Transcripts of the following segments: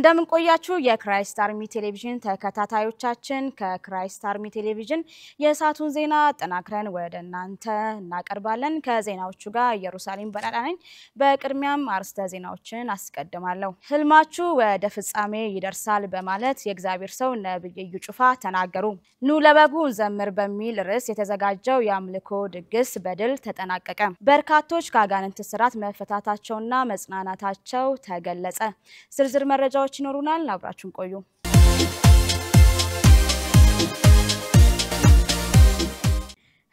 እንደምን ቆያችሁ የክራይስት አርሚ ቴሌቪዥን ተከታታዮቻችን ከክራይስት አርሚ ቴሌቪዥን የሳቱን ዜና አጠናክረን ወደ እናንተ እናቀርባለን ከዜናዎቹ ጋር ኢየሩሳሌም በራዳ ነኝ በቅድሚያም አርስተ ዜናዎችን አስቀድማለሁ ህልማችሁ ወደ ፍጻሜ ይደርሳል በማለት የእግዚአብሔር ሰው ነብይ እዩ ጩፋ ተናገሩ ኑ ለበጉ ዘምር በሚል ርዕስ የተዘጋጀው የአምልኮ ድግስ በድል ተጠናቀቀ በርካቶች ካጋንንት ስራት መፈታታቸውና መጽናናታቸው ተገለጸ ዝርዝር መረጃዎች ይኖሩናል አብራችሁን ቆዩ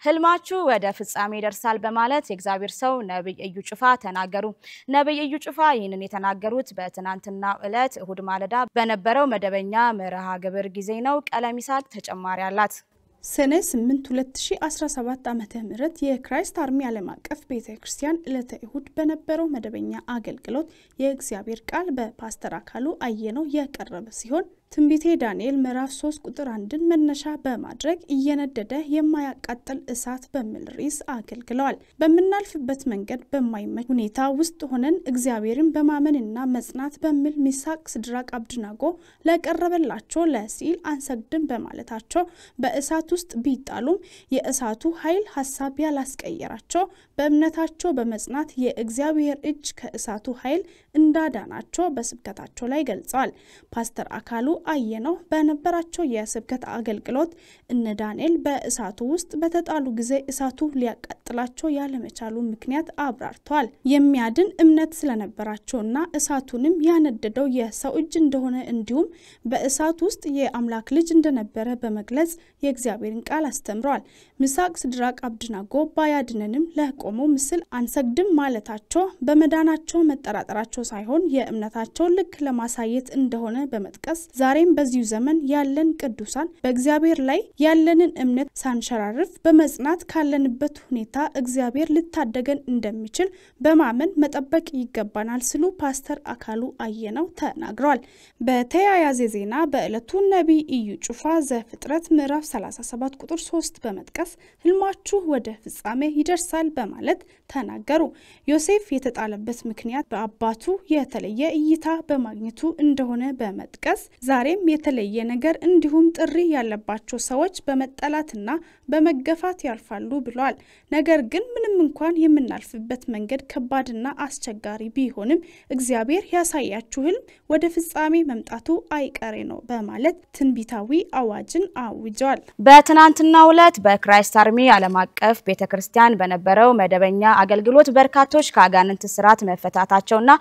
ህልማችሁ ወደ ፍጻሜ ይደርሳል በማለት የእግዚአብሔር ሰው ነብይ እዩ ጩፋ ተናገሩ ነብይ እዩ ጩፋ ይህንን የተናገሩት በትናንትናው ዕለት እሁድ ማለዳ በነበረው መደበኛ መርሃ ግብር ጊዜ ነው ቀለሚሳቅ ተጨማሪ አላት ሰኔ 8 2017 ዓመተ ምህረት የክራይስት አርሚ ዓለም አቀፍ ቤተክርስቲያን ዕለተ እሁድ በነበረው መደበኛ አገልግሎት የእግዚአብሔር ቃል በፓስተር አካሉ አየነው ያቀረበ ሲሆን ትንቢተ ዳንኤል ምዕራፍ 3 ቁጥር 1ን መነሻ በማድረግ እየነደደ የማያቃጥል እሳት በሚል ርዕስ አገልግለዋል በመናልፍበት መንገድ በማይመች ሁኔታ ውስጥ ሆነን እግዚአብሔርን በማመንና መጽናት በሚል ሚሳቅ ሲድራቅ አብደናጎ ለቀረበላቸው ለሲል አንሰግድም በማለታቸው በእሳት ውስጥ ቢጣሉም የእሳቱ ኃይል ሐሳብ ያላስቀየራቸው በእምነታቸው በመጽናት የእግዚአብሔር እጅ ከእሳቱ ኃይል እንዳዳናቸው በስብከታቸው ላይ ገልጸዋል ፓስተር አካሉ አየነው በነበራቸው የስብከት አገልግሎት እነ ዳንኤል በእሳቱ ውስጥ በተጣሉ ጊዜ እሳቱ ሊያቃጥላቸው ያለመቻሉ ምክንያት አብራርተዋል የሚያድን እምነት ስለነበራቸውና እሳቱንም ያነደደው የሰው እጅ እንደሆነ እንዲሁም በእሳቱ ውስጥ የአምላክ ልጅ እንደነበረ በመግለጽ የእግዚአብሔርን ቃል አስተምረዋል ሚሳቅ ሲድራቅ አብደናጎ ባያድነንም ለቆመው ምስል አንሰግድም ማለታቸው በመዳናቸው መጠራጠራቸው ሳይሆን የእምነታቸው ልክ ለማሳየት እንደሆነ በመጥቀስ ዛሬም በዚሁ ዘመን ያለን ቅዱሳን በእግዚአብሔር ላይ ያለንን እምነት ሳንሸራርፍ በመጽናት ካለንበት ሁኔታ እግዚአብሔር ልታደገን እንደሚችል በማመን መጠበቅ ይገባናል ሲሉ ፓስተር አካሉ አየነው ተናግረዋል በተያያዘ ዜና በእለቱ ነብይ እዩ ጩፋ ዘፍጥረት ምዕራፍ 37 ቁጥር 3 በመጥቀስ ህልማችሁ ወደ ፍጻሜ ይደርሳል በማለት ተናገሩ ዮሴፍ የተጣለበት ምክንያት በአባቱ የተለየ እይታ በማግኘቱ እንደሆነ በመጥቀስ ዛሬም የተለየ ነገር እንዲሁም ጥሪ ያለባቸው ሰዎች በመጠላትና በመገፋት ያልፋሉ ብለዋል ነገር ግን ምንም እንኳን የምናልፍበት መንገድ ከባድና አስቸጋሪ ቢሆንም እግዚአብሔር ያሳያችሁ ህልም ወደ ፍጻሜ መምጣቱ አይቀሬ ነው በማለት ትንቢታዊ አዋጅን አውጀዋል በትናንትናው ዕለት በክራይስት አርሚ ዓለም አቀፍ ቤተክርስቲያን በነበረው መደበኛ አገልግሎት በርካቶች ካጋንንት ስራት መፈታታቸውና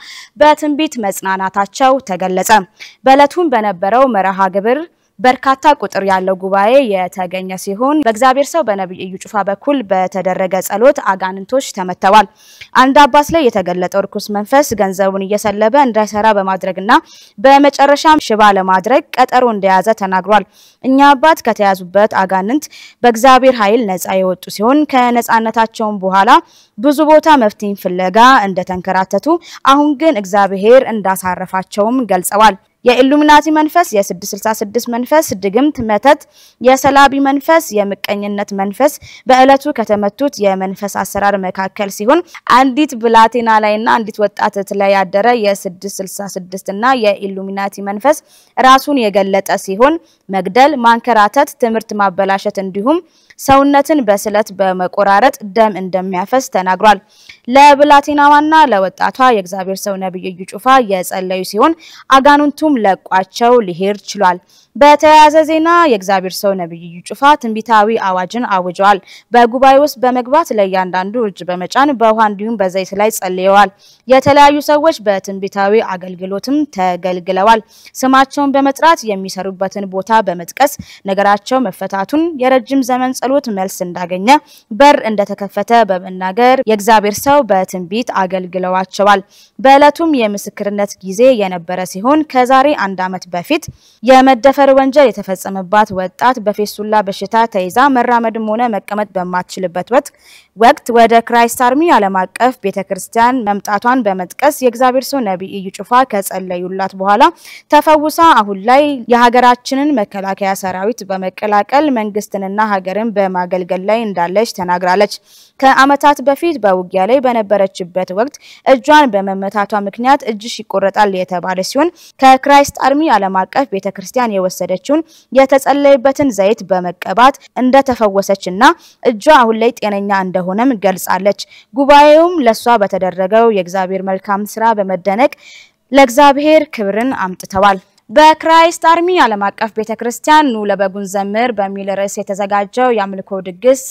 በትንቢት መጽናናታቸው ተገለጸ በእለቱም በነበረው መርሃ ግብር በርካታ ቁጥር ያለው ጉባኤ የተገኘ ሲሆን በእግዚአብሔር ሰው በነብይ እዩ ጩፋ በኩል በተደረገ ጸሎት አጋንንቶች ተመተዋል አንድ አባስ ላይ የተገለጠው ርኩስ መንፈስ ገንዘቡን እየሰለበ እንዳይሰራ በማድረግና በመጨረሻም ሽባ ለማድረግ ቀጠሮ እንደያዘ ተናግሯል እኛ አባት ከተያዙበት አጋንንት በእግዚአብሔር ኃይል ነፃ የወጡ ሲሆን ከነፃነታቸው በኋላ ብዙ ቦታ መፍትሄ ፍለጋ እንደተንከራተቱ አሁን ግን እግዚአብሔር እንዳሳረፋቸውም ገልጸዋል የኢሉሚናቲ መንፈስ የ666 መንፈስ ድግምት መተት የሰላቢ መንፈስ የምቀኝነት መንፈስ በእለቱ ከተመቱት የመንፈስ አሰራር መካከል ሲሆን አንዲት ብላቴና ላይና አንዲት ወጣት ላይ ያደረ የ666 እና የኢሉሚናቲ መንፈስ ራሱን የገለጠ ሲሆን መግደል ማንከራተት ትምርት ማበላሸት እንዲሁም ሰውነትን በስለት በመቆራረጥ ደም እንደሚያፈስ ተናግሯል ለብላቴናዋና ለወጣቷ የእግዚአብሔር ሰው ነብይ እዩ ጩፋ የጸለዩ ሲሆን አጋንንቱም ለቋቸው ሊሄድ ችሏል በተያያዘ ዜና የእግዚአብሔር ሰው ነብይ እዩ ጩፋ ትንቢታዊ አዋጅን አውጀዋል በጉባኤ ውስጥ በመግባት ለያንዳንዱ እጅ በመጫን በውሃ እንዲሁም በዘይት ላይ ጸልየዋል የተለያዩ ሰዎች በትንቢታዊ አገልግሎትም ተገልግለዋል ስማቸውን በመጥራት የሚሰሩበትን ቦታ በመጥቀስ ነገራቸው መፈታቱን የረጅም ዘመን ጸሎት መልስ እንዳገኘ በር እንደተከፈተ በመናገር የእግዚአብሔር ሰው በትንቢት አገልግለዋቸዋል በእለቱም የምስክርነት ጊዜ የነበረ ሲሆን ከዛሬ 1 ዓመት በፊት የመደፈ የመደፈር ወንጀል የተፈጸመባት ወጣት በፌስቱላ በሽታ ተይዛ መራመድም ሆነ መቀመጥ በማትችልበት ወቅት ወደ ክራይስት አርሚ ዓለም አቀፍ ቤተክርስቲያን መምጣቷን በመጥቀስ የእግዚአብሔር ሰው ነብይ እዩ ጩፋ ከጸለዩላት በኋላ ተፈውሳ አሁን ላይ የሀገራችንን መከላከያ ሰራዊት በመቀላቀል መንግስትንና ሀገርን በማገልገል ላይ እንዳለች ተናግራለች። ከአመታት በፊት በውጊያ ላይ በነበረችበት ወቅት እጇን በመመታቷ ምክንያት እጅሽ ይቆረጣል የተባለ ሲሆን ከክራይስት አርሚ ዓለም አቀፍ ቤተክርስቲያን የወሰደችውን የተጸለየበትን ዘይት በመቀባት እንደተፈወሰችና እጇ አሁን ላይ ጤነኛ እንደሆነም ገልጻለች። ጉባኤውም ለሷ በተደረገው የእግዚአብሔር መልካም ስራ በመደነቅ ለእግዚአብሔር ክብርን አምጥተዋል። በክራይስት አርሚ ዓለም አቀፍ ቤተክርስቲያን ኑ ለበጉን ዘምር በሚል ርዕስ የተዘጋጀው የአምልኮ ድግስ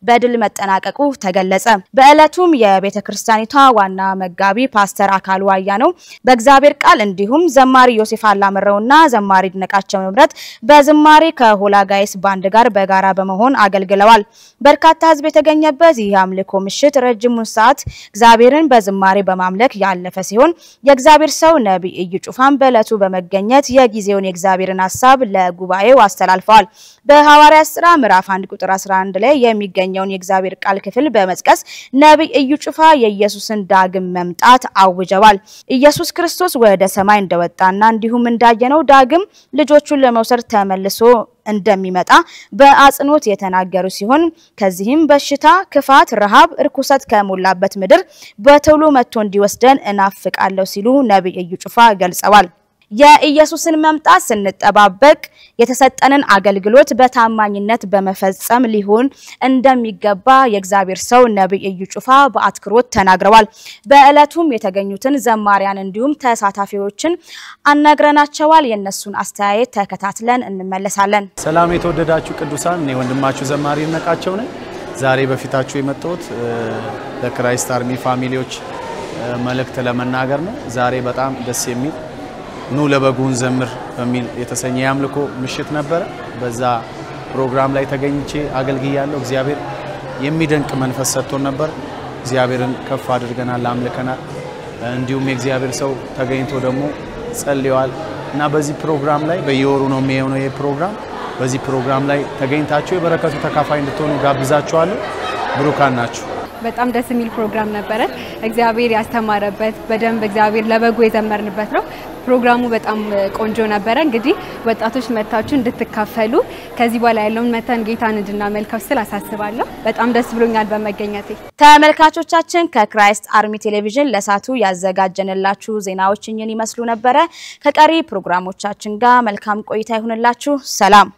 በድል መጠናቀቁ ተገለጸ። በእለቱም የቤተክርስቲያኒቷ ዋና መጋቢ ፓስተር አካሉ አያነው በእግዚአብሔር ቃል እንዲሁም ዘማሪ ዮሴፍ አላምረውና ዘማሪ ድነቃቸው መምረት በዝማሬ ከሆላ ጋይስ ባንድ ጋር በጋራ በመሆን አገልግለዋል። በርካታ ህዝብ የተገኘበት ይህ አምልኮ ምሽት ረጅሙን ሰዓት እግዚአብሔርን በዝማሬ በማምለክ ያለፈ ሲሆን የእግዚአብሔር ሰው ነብይ እዩ ጩፋም በእለቱ በመገኘት የጊዜውን የእግዚአብሔርን ሐሳብ ለጉባኤው አስተላልፈዋል። በሐዋርያት ሥራ ምዕራፍ 1 ቁጥር 11 ላይ የሚገኘውን የእግዚአብሔር ቃል ክፍል በመጥቀስ ነብይ እዩ ጩፋ የኢየሱስን ዳግም መምጣት አውጀዋል። ኢየሱስ ክርስቶስ ወደ ሰማይ እንደወጣና እንዲሁም እንዳየነው ዳግም ልጆቹን ለመውሰድ ተመልሶ እንደሚመጣ በአጽንኦት የተናገሩ ሲሆን ከዚህም በሽታ፣ ክፋት፣ ረሃብ፣ እርኩሰት ከሞላበት ምድር በቶሎ መጥቶ እንዲወስደን እናፍቃለሁ ሲሉ ነብይ እዩ ጩፋ ገልጸዋል። የኢየሱስን መምጣት ስንጠባበቅ የተሰጠንን አገልግሎት በታማኝነት በመፈጸም ሊሆን እንደሚገባ የእግዚአብሔር ሰው ነብይ እዩ ጩፋ በአትክሮት ተናግረዋል። በእለቱም የተገኙትን ዘማሪያን እንዲሁም ተሳታፊዎችን አናግረናቸዋል። የነሱን አስተያየት ተከታትለን እንመለሳለን። ሰላም የተወደዳችሁ ቅዱሳን፣ እኔ ወንድማችሁ ዘማሪ ድነቃቸው ነኝ። ዛሬ በፊታችሁ የመጣሁት ለክራይስት አርሚ ፋሚሊዎች መልእክት ለመናገር ነው። ዛሬ በጣም ደስ የሚል ኑ ለበጉን ዘምር በሚል የተሰኘ ያምልኮ ምሽት ነበር። በዛ ፕሮግራም ላይ ተገኝቼ አገልግያለሁ። እግዚአብሔር የሚደንቅ መንፈስ ሰጥቶን ነበር። እግዚአብሔርን ከፍ አድርገናል፣ አምልከናል። እንዲሁም የእግዚአብሔር ሰው ተገኝቶ ደግሞ ጸልየዋል እና በዚህ ፕሮግራም ላይ በየወሩ ነው የሚሆነው ይሄ ፕሮግራም። በዚህ ፕሮግራም ላይ ተገኝታችሁ የበረከቱ ተካፋይ እንድትሆኑ ጋብዛችኋለሁ። ብሩካን ናችሁ። በጣም ደስ የሚል ፕሮግራም ነበረ። እግዚአብሔር ያስተማረበት በደንብ እግዚአብሔር ለበጉ የዘመርንበት ነው። ፕሮግራሙ በጣም ቆንጆ ነበረ። እንግዲህ ወጣቶች መታችሁ እንድትካፈሉ ከዚህ በኋላ ያለውን መተን ጌታን እንድናመልከው ስል አሳስባለሁ። በጣም ደስ ብሎኛል በመገኘቴ። ተመልካቾቻችን ከክራይስት አርሚ ቴሌቪዥን ለሳቱ ያዘጋጀንላችሁ ዜናዎች እኚህን ይመስሉ ነበረ። ከቀሪ ፕሮግራሞቻችን ጋር መልካም ቆይታ ይሁንላችሁ። ሰላም።